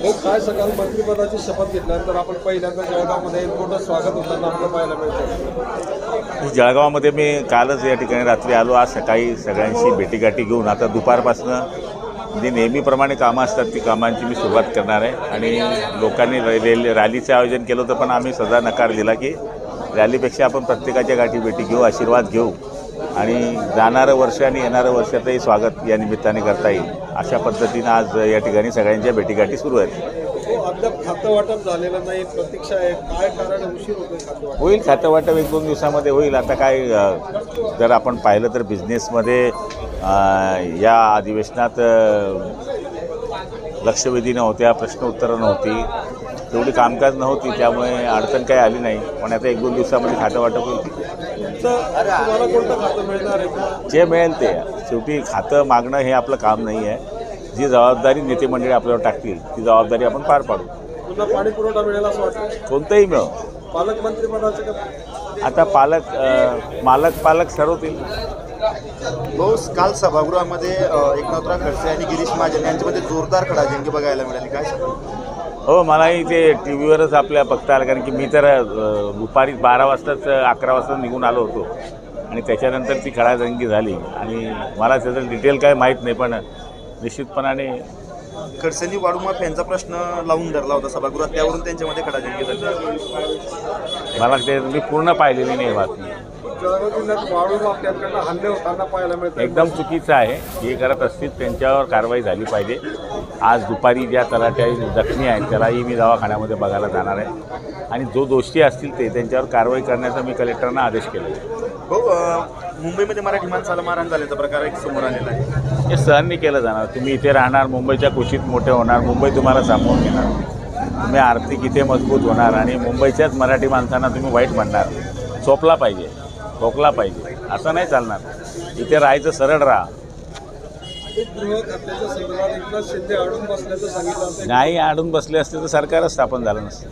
काय सकाळ मंत्रिपदाची शपथ घेतल्यानंतर आपण पहिल्यांदा जळगावमध्ये एक मोठं स्वागत होताना आपल्याला पाहायला मिळतं. जळगावमध्ये मी कालच या ठिकाणी रात्री आलो. आज सकाळी सगळ्यांशी भेटीगाठी घेऊन आता दुपारपासनं जी नेहमीप्रमाणे कामं असतात ती कामांची मी सुरुवात करणार आहे. आणि लोकांनी रॅलीचं आयोजन केलं होतं, पण आम्ही सदा नकार दिला की रॅलीपेक्षा आपण प्रत्येकाच्या गाठी भेटी घेऊ, आशीर्वाद घेऊ आणि जाणारं वर्ष आणि येणारं वर्षातही स्वागत या निमित्ताने करता येईल अशा पद्धतीनं आज या ठिकाणी सगळ्यांच्या भेटीगाठी सुरू आहेत. अद्याप खातं वाटप झालेलं नाही, प्रतीक्षा आहे. काय कारण उशीर होतोय खातं वाटप? होईल खातं वाटप 1-2 दिवसामध्ये होईल. आता काय जर आपण पाहिलं तर बिझनेसमध्ये या अधिवेशनात लक्षवेधी नव्हत्या, प्रश्न उत्तरं नव्हती, तेवढी कामकाज नव्हती, त्यामुळे अडचण काही आली नाही. पण आता 1-2 दिवसामध्ये खातं वाटप होईल. तुम्हाला कोणतं खातं मिळणार आहे? जे मिळेल ते. शेवटी खातं मागणं हे आपलं काम नाही आहे. जी जबाबदारी नेते मंडळी आपल्यावर टाकतील ती जबाबदारी आपण पार पाडू. पुन्हा पाणी पुरवठा मिळेल असं वाटतं? कोणतंही मिळो. पालकमंत्रीपदाचं का? आता पालक ठरवतील. भाऊ, काल सभागृहामध्ये एकनाथराव खडसे आणि गिरीश महाजन यांच्यामध्ये जोरदार खडाजंगी बघायला मिळाली. काय हो, मलाही ते टी व्हीवरच आपल्या बघता आलं, कारण की मी तर दुपारी 12 वाजताच 11 वाजता निघून आलो होतो आणि त्याच्यानंतर ती खडाजंगी झाली आणि मला त्याचं डिटेल काय माहीत नाही, पण निश्चितपणाने खडसेंनी वाळूमाफ यांचा प्रश्न लावून धरला होता सभागृहात, त्यावरून त्यांच्यामध्ये खडाजंगी झाली. मला ते मी पूर्ण पाहिलेली नाही बातमी. जळगाव जिल्ह्यात वाळूमाफ यांकडनं हल्ले होताना पाहायला मिळतं. एकदम चुकीचं आहे. हे करत असतील त्यांच्यावर कारवाई झाली पाहिजे. आज दुपारी ज्या तलाठी जखमी आहेत त्यालाही मी दवाखान्यामध्ये बघायला जाणार आहे आणि जो दोषी असतील त्यांच्यावर कारवाई करण्याचा मी कलेक्टरना आदेश केला आहे. भाऊ, मुंबईमध्ये मराठी माणसाला मारहाण झाल्याचा प्रकार एक समोर आलेला आहे. हे सहन नाही केलं जाणार. तुम्ही इथे राहणार, मुंबईच्या कुशीत मोठे होणार, मुंबई तुम्हाला सामावून घेणार, तुम्ही आर्थिक इथे मजबूत होणार आणि मुंबईच्याच मराठी माणसांना तुम्ही वाईट म्हणणार. चोपला पाहिजे, ठोकला पाहिजे, असं नाही चालणार. इथे राहायचं, सरळ राहा. गृह खात्याच्या संदर्भात एकनाथ शिंदे अडून बसल्याचं सांगितलं. नाही अडून बसले असते तर सरकारच स्थापन झालं नसतं.